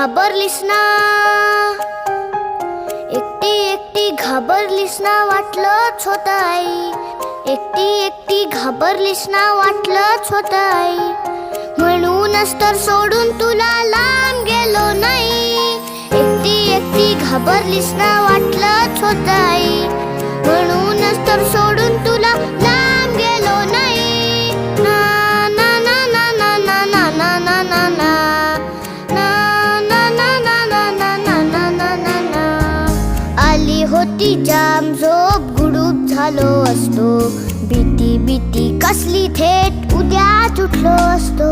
घाबरलीस ना, एकटी एकटी घाबरलीस ना, वाटलंच होतं आई. एकटी एकटी घाबरलीस ना, वाटलंच होतं आई. म्हणूनच तर सोडून तुला लांब गेलो नाही. एकटी एकटी घाबरलीस ना, वाटलंच होतं आई. म्हणूनच तर सोडून तुला लांब गेलो नाही. ना ना ना ना ना ना ना ना ना ना ना आली होती जाम झोप, गुडूप झालो असतो. भीती भीती कसली, थेट उद्याच उठलो असतो.